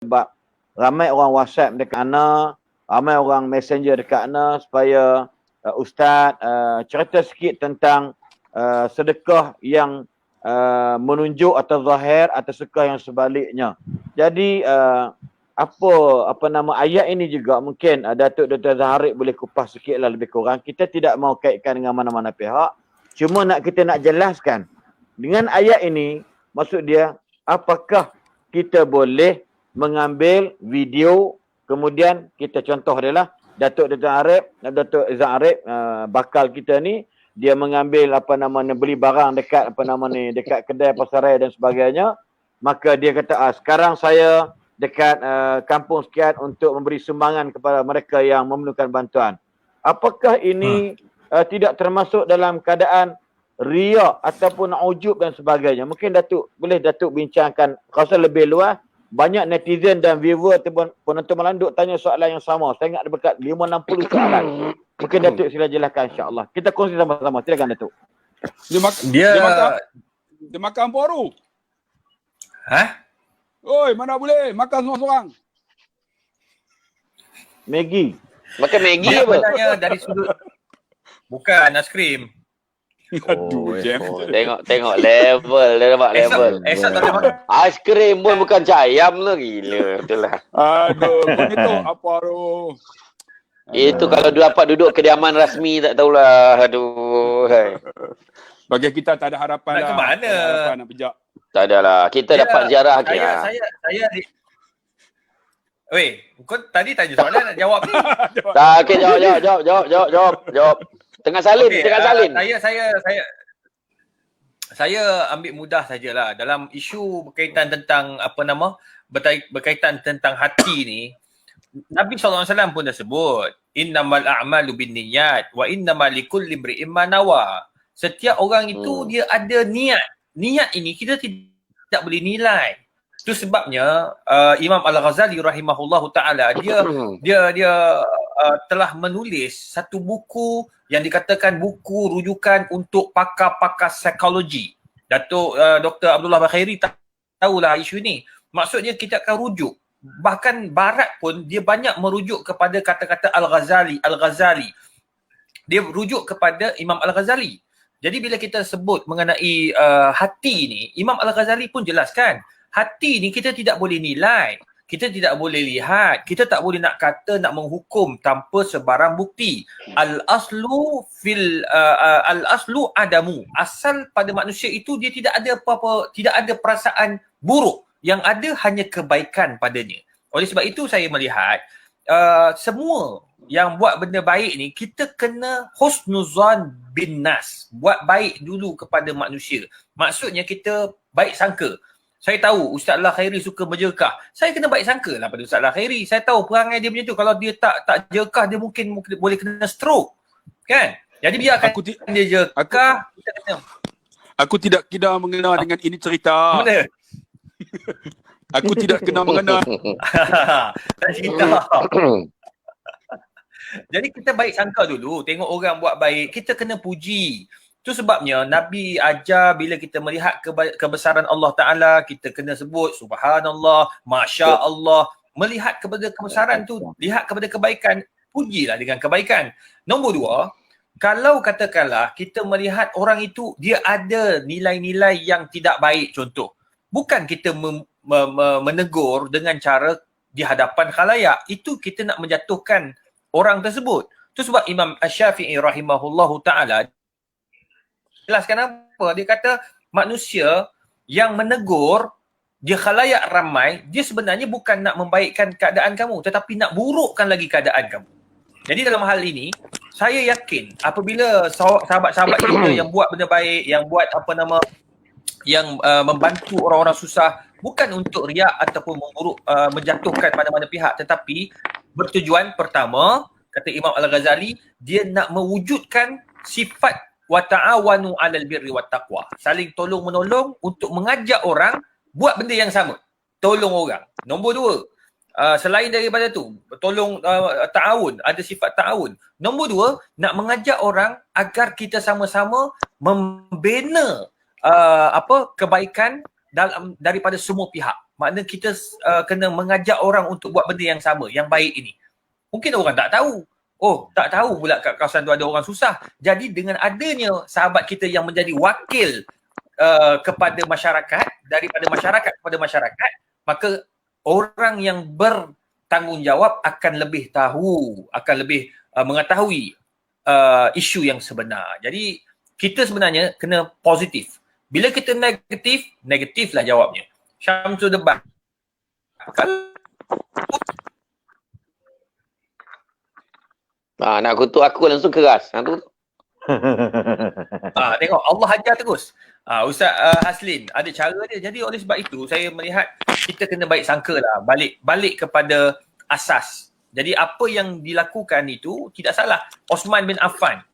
sebab ramai orang WhatsApp dekat ana, ramai orang messenger dekat ana supaya Ustaz cerita sikit tentang sedekah yang menunjuk atau zahir atau sedekah yang sebaliknya. Jadi apa nama ayat ini juga mungkin Datuk Dr. Zaharik boleh kupas sikitlah lebih kurang. Kita tidak mau kaitkan dengan mana-mana pihak. Cuma kita nak jelaskan dengan ayat ini, maksud dia apakah kita boleh mengambil video, kemudian kita contoh adalah Datuk Zaharik bakal kita ni, dia mengambil beli barang dekat dekat kedai pasaran dan sebagainya, maka dia kata sekarang saya dekat kampung sekian untuk memberi sumbangan kepada mereka yang memerlukan bantuan. Apakah ini tidak termasuk dalam keadaan riak ataupun ujub dan sebagainya? Mungkin Datuk bincangkan rasa lebih luas. Banyak netizen dan viewer ataupun penonton malam duk tanya soalan yang sama. Saya ingat ada dekat 5-60 soalan. Mungkin Datuk sila jelaskan insya-Allah. Kita kongsi sama-sama. Silakan Datuk. Dia makan baru. Oi, mana boleh makan seorang-seorang. Maggi. Makan Maggi Dia apa? sebenarnya dari sudut bukan aiskrim. Aduh, Jam. Tengok level, dia nampak level. Esok tak boleh makan. Aiskrim pun bukan cayam lah, gila. Betul lah. Aduh, kau ni tu apa tu? Itu kalau dia dapat duduk kediaman rasmi tak tahulah. Aduh. Hai. Bagi kita tak ada harapan Nak lah. ke mana? Tak ada harapan nak pejak. Tak adalah. Kita dapat ziarah ke. Weh, kau tadi tanya soalan nak jawab ni. Tak, okey, jawab. Tengah salin. Saya ambil mudah sajalah dalam isu berkaitan tentang berkaitan tentang hati ni. Nabi SAW pun dah sebut, innamal a'malu binniyat wa innamal likulli imri'in ma nawa. Setiap orang itu dia ada niat. Niat ini kita tidak boleh nilai. Itu sebabnya Imam Al-Ghazali rahimahullahu taala dia telah menulis satu buku yang dikatakan buku rujukan untuk pakar-pakar psikologi. Datuk Dr. Abdullah Bakhairi tahulah isu ni. Maksudnya kita akan rujuk. Bahkan Barat pun dia banyak merujuk kepada kata-kata Al-Ghazali. Dia rujuk kepada Imam Al-Ghazali. Jadi bila kita sebut mengenai hati ni, Imam Al-Ghazali pun jelaskan, hati ni kita tidak boleh nilai, kita tidak boleh lihat, kita tak boleh nak kata, nak menghukum tanpa sebarang bukti. Al-aslu adamu. Asal pada manusia itu dia tidak ada apa-apa, tidak ada perasaan buruk. Yang ada hanya kebaikan padanya. Oleh sebab itu saya melihat semua yang buat benda baik ni kita kena husnuzan bin nas. Buat baik dulu kepada manusia. Maksudnya kita baik sangka. Saya tahu Ustaz Lah Khairi suka berjerkah. Saya kena baik sangka lah pada Ustaz Lah Khairi. Saya tahu perangai dia macam tu. Kalau dia tak jerkah dia mungkin boleh kena stroke. Kan? Jadi biarkan dia jerkah. Aku tidak kena mengenal dengan ini cerita. Mana? Aku tidak kena mengenal. Tak cerita. Jadi kita baik sangka dulu. Tengok orang buat baik, kita kena puji. Itu sebabnya Nabi ajar bila kita melihat kebesaran Allah Ta'ala, kita kena sebut Subhanallah, Masya Allah. Melihat kepada kebesaran tu, lihat kepada kebaikan, pujilah dengan kebaikan. Nombor dua, kalau katakanlah kita melihat orang itu dia ada nilai-nilai yang tidak baik, contoh. Bukan kita menegur dengan cara di hadapan khalayak. Itu kita nak menjatuhkan orang tersebut. Itu sebab Imam Asy-Syafi'i rahimahullahu ta'ala jelaskan apa? Dia kata manusia yang menegur dia khalayak ramai, dia sebenarnya bukan nak membaikkan keadaan kamu, tetapi nak burukkan lagi keadaan kamu. Jadi dalam hal ini, saya yakin apabila sahabat-sahabat kita yang buat benda baik, yang buat yang membantu orang-orang susah, bukan untuk riak ataupun menjatuhkan mana-mana pihak, tetapi bertujuan pertama, kata Imam Al-Ghazali, dia nak mewujudkan sifat wa ta'awanu 'alal birri wat taqwa. Saling tolong-menolong untuk mengajak orang buat benda yang sama. Tolong orang. Nombor dua, selain daripada tu, tolong ta'awun, ada sifat ta'awun. Nombor dua, nak mengajak orang agar kita sama-sama membina kebaikan daripada semua pihak. Makna kita kena mengajak orang untuk buat benda yang sama, yang baik ini. Mungkin orang tak tahu. Oh, tak tahu pula kat kawasan tu ada orang susah. Jadi dengan adanya sahabat kita yang menjadi wakil kepada masyarakat, daripada masyarakat kepada masyarakat, maka orang yang bertanggungjawab akan lebih tahu, akan lebih mengetahui isu yang sebenar. Jadi kita sebenarnya kena positif. Bila kita negatif, negatiflah jawabnya. Syamsul debat. Nak kutuk aku langsung keras. Tu. Tengok Allah ajar terus. Ustaz Haslin ada cara dia. Jadi oleh sebab itu saya melihat kita kena baik sangka lah. Balik kepada asas. Jadi apa yang dilakukan itu tidak salah. Osman bin Affan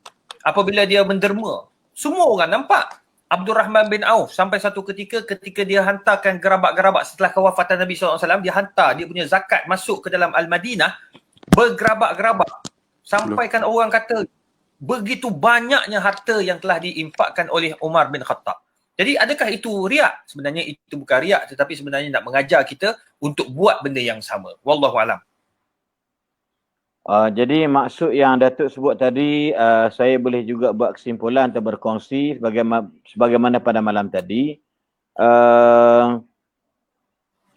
apabila dia menderma, semua orang nampak. Abdul Rahman bin Auf sampai satu ketika dia hantarkan gerabak-gerabak setelah kewafatan Nabi SAW, dia hantar dia punya zakat masuk ke dalam Al-Madinah bergerabak-gerabak. Sampaikan orang kata begitu banyaknya harta yang telah diinfakkan oleh Umar bin Khattab. Jadi adakah itu riak? Sebenarnya itu bukan riak, tetapi sebenarnya nak mengajar kita untuk buat benda yang sama. Wallahualam. Jadi maksud yang Datuk sebut tadi, saya boleh juga buat kesimpulan atau berkongsi sebagaimana pada malam tadi.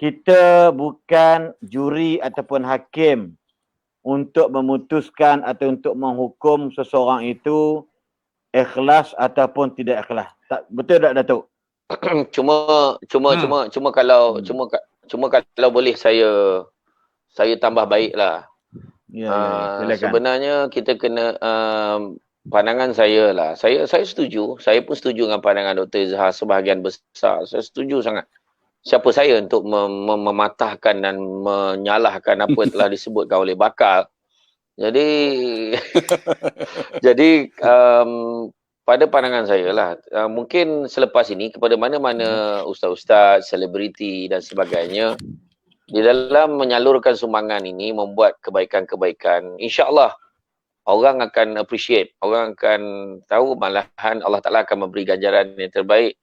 Kita bukan juri ataupun hakim untuk memutuskan atau untuk menghukum seseorang itu ikhlas ataupun tidak ikhlas. Betul tak Datuk? Cuma kalau boleh saya tambah baiklah. Sebenarnya kita kena pandangan saya lah. Saya setuju. Saya pun setuju dengan pandangan Dr. Izhar sebahagian besar. Saya setuju sangat. Siapa saya untuk mematahkan dan menyalahkan apa yang telah disebutkan oleh Bakal. Jadi pada pandangan saya lah, mungkin selepas ini kepada mana-mana ustaz-ustaz, selebriti dan sebagainya, di dalam menyalurkan sumbangan ini, membuat kebaikan-kebaikan, insya-Allah orang akan appreciate, orang akan tahu, malahan Allah Ta'ala akan memberi ganjaran yang terbaik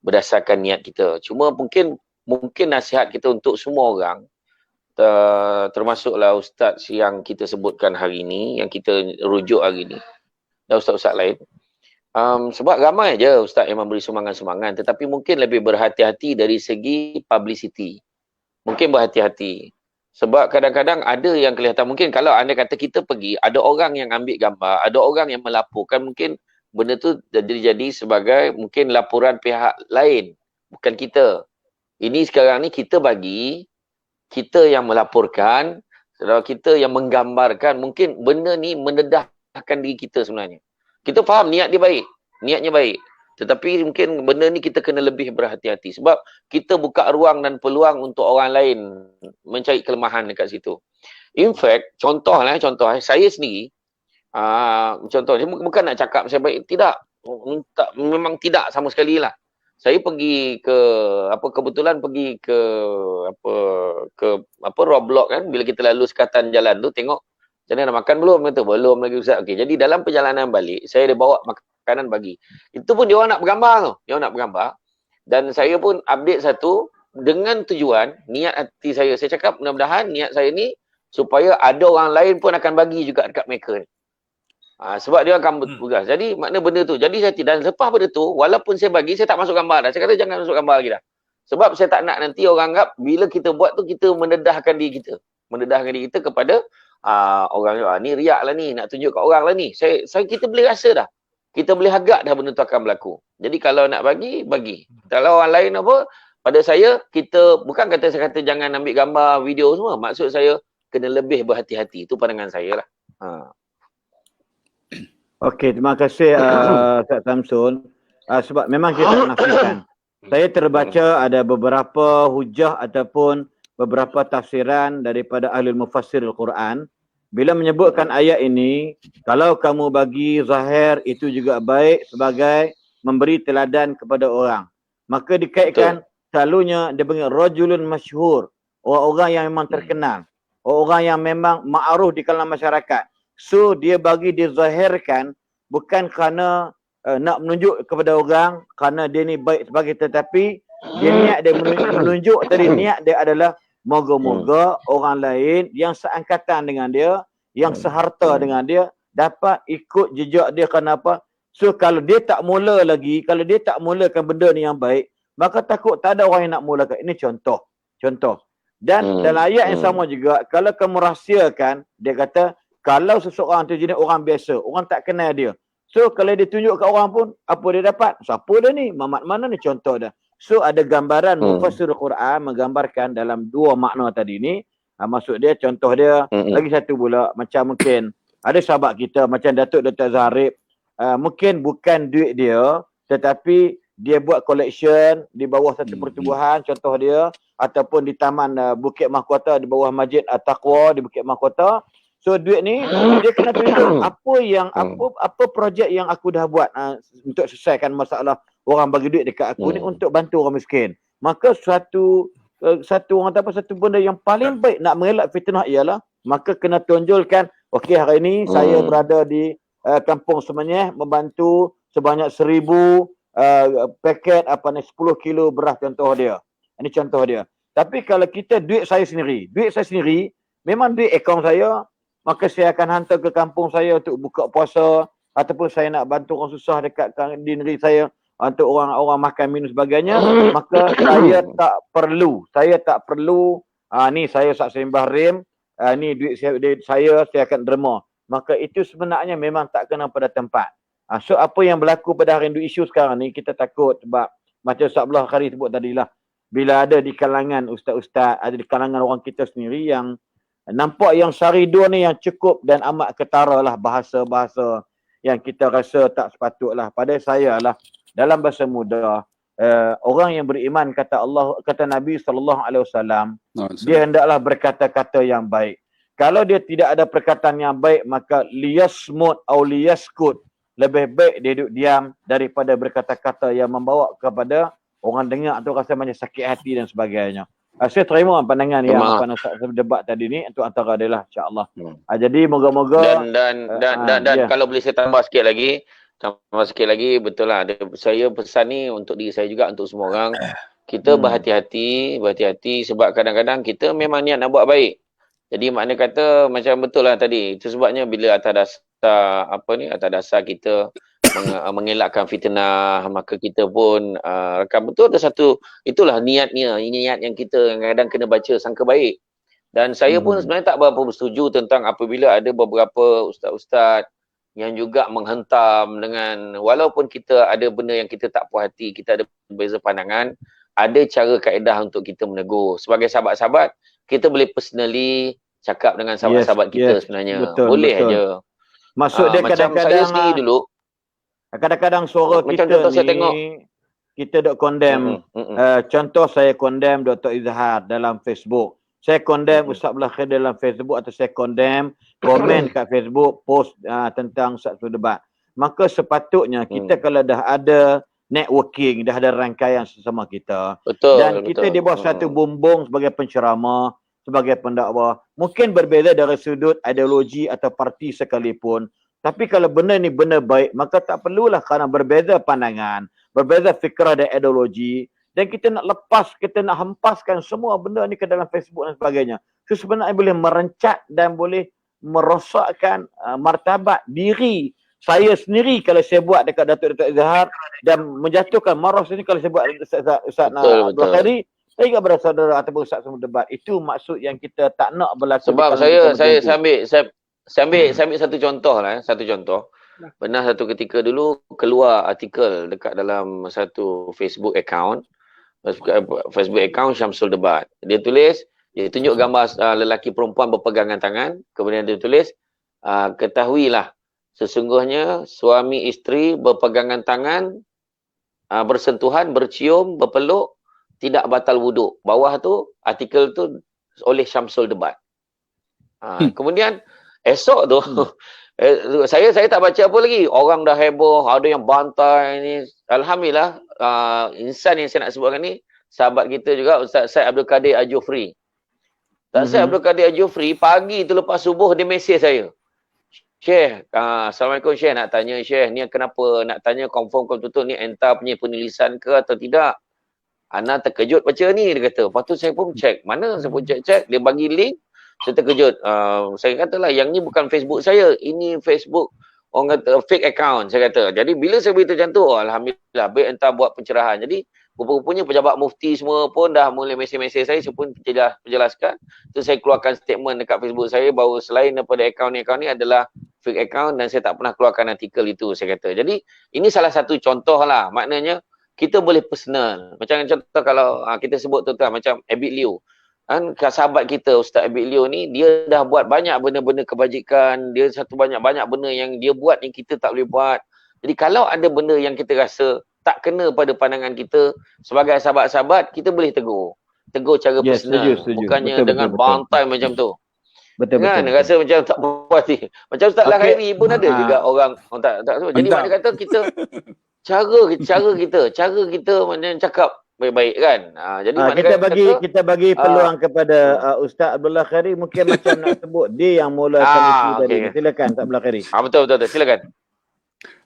berdasarkan niat kita. Cuma mungkin nasihat kita untuk semua orang, termasuklah ustaz yang kita sebutkan hari ini, yang kita rujuk hari ini, dan ustaz-ustaz lain, sebab ramai je ustaz yang memberi sumbangan-sumbangan, tetapi mungkin lebih berhati-hati dari segi publicity. Mungkin berhati-hati. Sebab kadang-kadang ada yang kelihatan, mungkin kalau anda kata kita pergi, ada orang yang ambil gambar, ada orang yang melaporkan, mungkin benda tu jadi sebagai mungkin laporan pihak lain, bukan kita. Ini sekarang ni kita bagi, kita yang melaporkan, kita yang menggambarkan, mungkin benda ni mendedahkan diri kita sebenarnya. Kita faham niat dia baik, niatnya baik. Tetapi mungkin benda ni kita kena lebih berhati-hati. Sebab kita buka ruang dan peluang untuk orang lain mencari kelemahan dekat situ. In fact, contoh saya sendiri, contoh, bukan nak cakap saya baik, tidak. Memang tidak sama sekali lah. Saya pergi ke, kebetulan pergi ke, Roblox kan, bila kita lalu sekatan jalan tu, tengok, macam mana nak makan belum? Kata, belum lagi Ustaz. Okay, jadi dalam perjalanan balik, saya ada bawa makanan bagi. Itu pun dia orang nak bergambar tu. Dia orang nak bergambar. Dan saya pun update satu dengan tujuan, niat hati saya. Saya cakap mudah-mudahan niat saya ni supaya ada orang lain pun akan bagi juga dekat mereka. Sebab dia akan bertugas. Jadi makna benda tu. Jadi saya tidak, dan lepas benda tu, walaupun saya bagi, saya tak masuk gambar dah. Saya kata jangan masuk gambar lagi dah. Sebab saya tak nak nanti orang anggap bila kita buat tu, kita mendedahkan diri kita. Mendedahkan diri kita kepada orang ni riak lah ni, nak tunjuk kat orang lah ni. Kita boleh rasa dah. Kita boleh agak dah benda tu akan berlaku. Jadi kalau nak bagi. Kalau orang lain apa, pada saya, kita, bukan kata saya kata jangan ambil gambar, video semua. Maksud saya, kena lebih berhati-hati. Itu pandangan saya lah. Okey, terima kasih Ustaz Samsul. Sebab memang kita tak nafikan. Saya terbaca ada beberapa hujah ataupun beberapa tafsiran daripada ahli mufassir Al-Quran. Bila menyebutkan ayat ini, kalau kamu bagi zahir itu juga baik sebagai memberi teladan kepada orang. Maka dikaitkan selalunya dia panggil rajulun masyhur, orang-orang yang memang terkenal, orang yang memang ma'ruf di kalangan masyarakat. So dia bagi dizahirkan bukan kerana nak menunjuk kepada orang kerana dia ni baik sebagai, tetapi Dia niat dia menunjuk tadi, niat dia adalah moga-moga orang lain yang seangkatan dengan dia, yang seharta dengan dia dapat ikut jejak dia. Kenapa? So kalau dia tak mula lagi, kalau dia tak mulakan benda ni yang baik, maka takut tak ada orang yang nak mulakan. Ini contoh. Dan dalam ayat yang sama juga, kalau kamu rahsiakan, dia kata, kalau seseorang tu jenis orang biasa, orang tak kenal dia. So kalau dia tunjuk kat orang pun, apa dia dapat? Siapa dia ni? Mamat mana ni? Contoh dah. So ada gambaran mufassir Quran menggambarkan dalam dua makna tadi ni. Maksud dia, contoh dia, lagi satu pula, macam mungkin ada sahabat kita macam Datuk Dr. Zahrib, mungkin bukan duit dia, tetapi dia buat collection di bawah satu pertubuhan, contoh dia, ataupun di Taman Bukit Mahkota, di bawah Masjid At-Taqwa di Bukit Mahkota. So duit ni dia kena tunjuk apa projek yang aku dah buat untuk selesaikan masalah orang bagi duit dekat aku ni untuk bantu orang miskin. Maka satu benda yang paling baik nak mengelak fitnah ialah maka kena tunjulkan, okey hari ini saya berada di Kampung Semenyih membantu sebanyak 1000 paket 10 kilo beras, contoh dia. Ini contoh dia. Tapi kalau kita duit saya sendiri memang duit akaun saya, maka saya akan hantar ke kampung saya untuk buka puasa, ataupun saya nak bantu orang susah dekat di negeri saya untuk orang makan minum sebagainya, maka saya tak perlu ni saya Ustaz Sembah Rim, ni duit saya akan derma. Maka itu sebenarnya memang tak kena pada tempat. So apa yang berlaku pada hari ini isu sekarang ni, kita takut sebab macam Ustaz Abdullah Khari sebut tadilah, bila ada di kalangan ustaz-ustaz, ada di kalangan orang kita sendiri yang nampak yang Syaridun ni yang cukup dan amat ketara lah bahasa-bahasa yang kita rasa tak sepatutlah. Pada saya lah, dalam bahasa muda, orang yang beriman kata Nabi SAW, dia hendaklah berkata-kata yang baik. Kalau dia tidak ada perkataan yang baik, maka liyasmut atau liyaskut, lebih baik dia duduk diam daripada berkata-kata yang membawa kepada orang dengar tu rasa macam sakit hati dan sebagainya. Saya terima pandangan yang debat tadi ni, untuk antara dia lah, insya-Allah. Jadi moga-moga dan kalau boleh saya tambah sikit lagi, betul lah. Saya pesan ni untuk diri saya juga, untuk semua orang. Kita berhati-hati sebab kadang-kadang kita memang niat nak buat baik. Jadi makna kata macam betul lah tadi. Itu sebabnya bila atas dasar kita mengelakkan fitnah, maka kita pun betul ada satu, itulah niat yang kita kadang kena baca sangka baik. Dan saya pun sebenarnya tak berapa bersetuju tentang apabila ada beberapa ustaz-ustaz yang juga menghentam dengan, walaupun kita ada benda yang kita tak puas hati, kita ada berbeza pandangan, ada cara kaedah untuk kita menegur. Sebagai sahabat-sahabat, kita boleh personally cakap dengan sahabat-sahabat kita sebenarnya. Boleh aja. Maksud dia macam saya sendiri dulu, kadang-kadang suara macam kita saya tengok, kita dok condemn. Contoh saya condemn Dr. Izhar dalam Facebook. Saya condemn Ustaz Abdullah Khair dalam Facebook, atau saya condemn komen kat Facebook post tentang satu debat. Maka sepatutnya kita kalau dah ada networking, dah ada rangkaian sesama kita, dan kita di bawah satu bumbung sebagai penceramah, sebagai pendakwah, mungkin berbeza dari sudut ideologi atau parti sekalipun. Tapi kalau benda ni benda baik, maka tak perlulah kerana berbeza pandangan, berbeza fikrah dan ideologi, dan kita nak lepas, kita nak hempaskan semua benda ni ke dalam Facebook dan sebagainya. Itu sebenarnya boleh merencat dan boleh merosakkan martabat diri saya sendiri kalau saya buat dekat Datuk Izhar, dan menjatuhkan marah sini kalau saya buat Ustaz Abdul Khari dekat pada saudara ataupun Ustaz semua debat. Itu maksud yang kita tak nak berlaku. Sebab saya ambil satu contoh lah. Satu contoh. Pernah satu ketika dulu keluar artikel dekat dalam satu Facebook account Syamsul Debat. Dia tunjuk gambar lelaki perempuan berpegangan tangan. Kemudian dia tulis, ketahuilah sesungguhnya suami isteri berpegangan tangan, bersentuhan, bercium, berpeluk, tidak batal wuduk. Bawah tu, artikel tu oleh Syamsul Debat. Kemudian esok tu, saya tak baca apa lagi. Orang dah heboh, ada yang bantai ni. Alhamdulillah, insan yang saya nak sebutkan ni, sahabat kita juga, Ustaz Syed Abdul Qadir Al-Jufri. Ustaz Syed Abdul Qadir Al-Jufri, pagi tu lepas subuh, dia mesej saya. Syekh, Assalamualaikum Syekh, nak tanya Syekh, ni kenapa nak tanya confirm betul-betul ni entah punya penulisan ke atau tidak? Ana terkejut baca ni, dia kata. Lepas tu saya pun check. Mana saya pun check. Dia bagi link. Saya terkejut. Saya katalah yang ni bukan Facebook saya. Ini Facebook orang kata fake account, saya kata. Jadi bila saya beritahu macam tu, alhamdulillah baik entah buat pencerahan. Jadi rupa-rupanya pejabat mufti semua pun dah mula mesej-mesej saya pun penjelaskan. Tu saya keluarkan statement dekat Facebook saya bahawa selain daripada akaun ni adalah fake account dan saya tak pernah keluarkan artikel itu, saya kata. Jadi ini salah satu contoh lah. Maknanya kita boleh personal. Macam contoh kalau kita sebut tuan-tuan macam Abid Liu. Kan sahabat kita Ustaz Abid Liu ni, dia dah buat banyak benda-benda kebajikan, dia satu banyak benda yang dia buat yang kita tak boleh buat. Jadi kalau ada benda yang kita rasa tak kena pada pandangan kita sebagai sahabat-sahabat, kita boleh tegur. Tegur cara personal, setuju. bukannya Betul, dengan betul. bantai macam tu. Betul. Kan rasa macam tak puas hati. Macam Ustaz Lah Khairi pun ada juga orang tak semua. Jadi Entah. dia kata kita cara kita macam cakap baik-baik kan. Jadi Kita bagi peluang kepada Ustaz Abdullah Khairi, mungkin macam nak sebut dia yang mulakan isu tadi. okey. Silakan Ustaz Abdullah Khairi. betul silakan.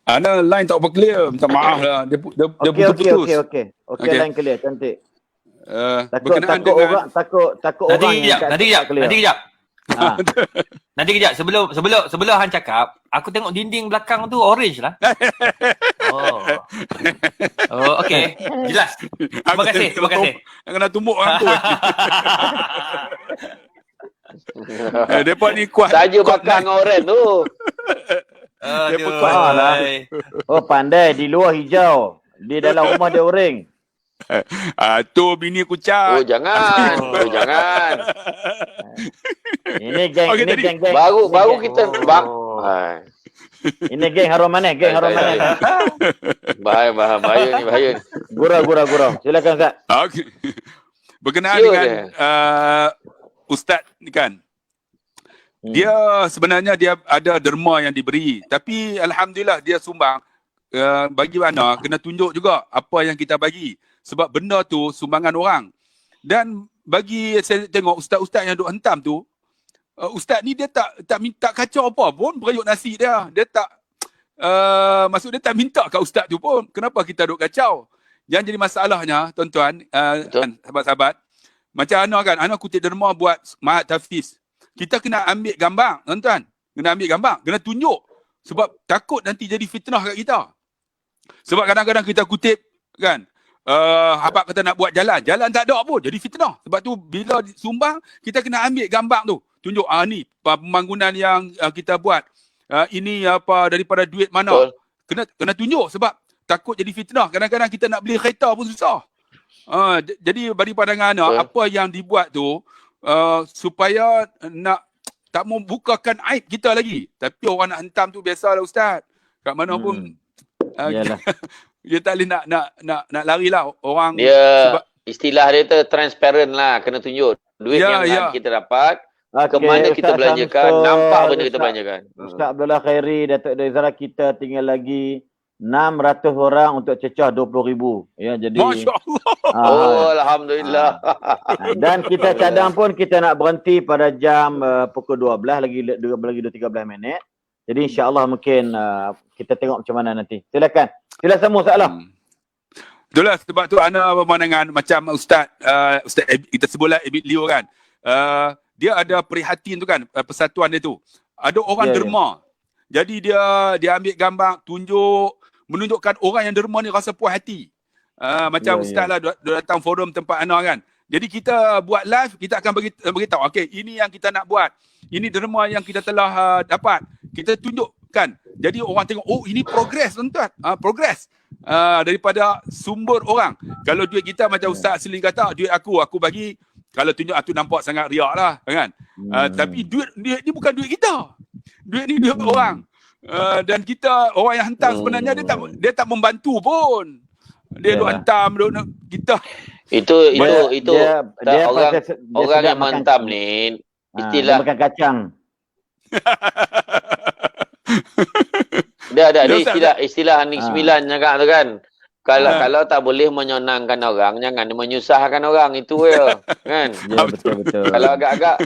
Ana line tak apa clear. Minta maaf lah. Dia putus. Okey, Okey. line clear, cantik. Berkenaan Takut dengan orang takut Nanti orang yang kejap. Ha. Nanti kejap. Sebelum Han cakap, aku tengok dinding belakang tu orange lah. Oh, okey. Jelas. Terima kasih. Kena tumbuk orang tu. Depa ni kuat. Saja bakar dengan orang tu. Aduh. Oh, pandai, di luar hijau, di dalam rumah dia orange. Tu bini aku cat. Jangan. Ini geng, Okey, ini tadi geng. Baru kita Ini geng harum manis, bahaya ni. Gurau. Silakan Ustaz. Okey. Berkenaan Ya, dengan Ustaz ni kan. Dia sebenarnya dia ada derma yang diberi, tapi alhamdulillah dia sumbang. Bagi mana kena tunjuk juga apa yang kita bagi, sebab benda tu sumbangan orang. Dan bagi saya tengok ustaz-ustaz yang duk hentam tu, ustaz ni dia tak minta kacau apa pun perayuk nasi dia. Dia tak maksud dia tak minta kat ustaz tu pun. Kenapa kita duk kacau? Yang jadi masalahnya tuan-tuan, sahabat-sahabat, macam Ana kan, Ana kutip derma buat Mahat Hafiz. Kita kena ambil gambar, tuan-tuan. Kena tunjuk. Sebab takut nanti jadi fitnah kat kita. Sebab kadang-kadang kita kutip kan, habaq kata nak buat jalan tak ada pun, jadi fitnah. Sebab tu bila sumbang, kita kena ambil gambar tu. Tunjuk, ni pembangunan yang kita buat. Ini apa daripada duit mana. Kena tunjuk sebab takut jadi fitnah. Kadang-kadang kita nak beli kereta pun susah. Jadi bagi pandangan apa yang dibuat tu, supaya nak tak mau bukakan aib kita lagi. Tapi orang nak hentam tu biasalah Ustaz. Kat mana pun dia tak boleh nak lari lah orang. Dia istilah dia tu transparent lah, kena tunjuk duit yang kita dapat, ke mana kita belanjakan, nampak benda kita belanjakan. Ustaz Abdullah Khairi, Datuk Dezara, kita tinggal lagi 600 orang untuk cecah 20,000. Ya, jadi masya-Allah. Alhamdulillah. Dan kita cadang pun kita nak berhenti pada jam pukul 12 lagi 13 minit. Jadi insya-Allah mungkin kita tengok macam mana nanti. Silakan. Sila semua soalan. Itulah sebab tu ana pemandangan macam Ustaz kita sebutlah Abid Liu kan. Dia ada prihatin tu kan, persatuan dia tu. Ada orang derma. Jadi dia ambil gambar, menunjukkan orang yang derma ni rasa puas hati. Macam Ustaz lah datang forum tempat ana kan. Jadi kita buat live, kita akan beritahu, okey, ini yang kita nak buat. Ini derma yang kita telah dapat. Kita tunjukkan. Jadi orang tengok, oh ini progres tuan-tuan. Progres. Daripada sumber orang. Kalau duit kita macam Ustaz Selim kata, duit aku bagi, kalau tunjuk aku nampak sangat riak lah kan. Tapi duit ni bukan duit kita. Duit ni duit orang. Dan kita, orang yang hantar sebenarnya dia tak membantu pun. Dia duk hantam, kita. Itu orang yang menghantam ni istilah makan kacang. Dia ada istilah Anik 9 cakap tu kan. Kalau tak boleh menyenangkan orang, jangan menyusahkan orang, itu je kan. Ya, betul. Kalau agak-agak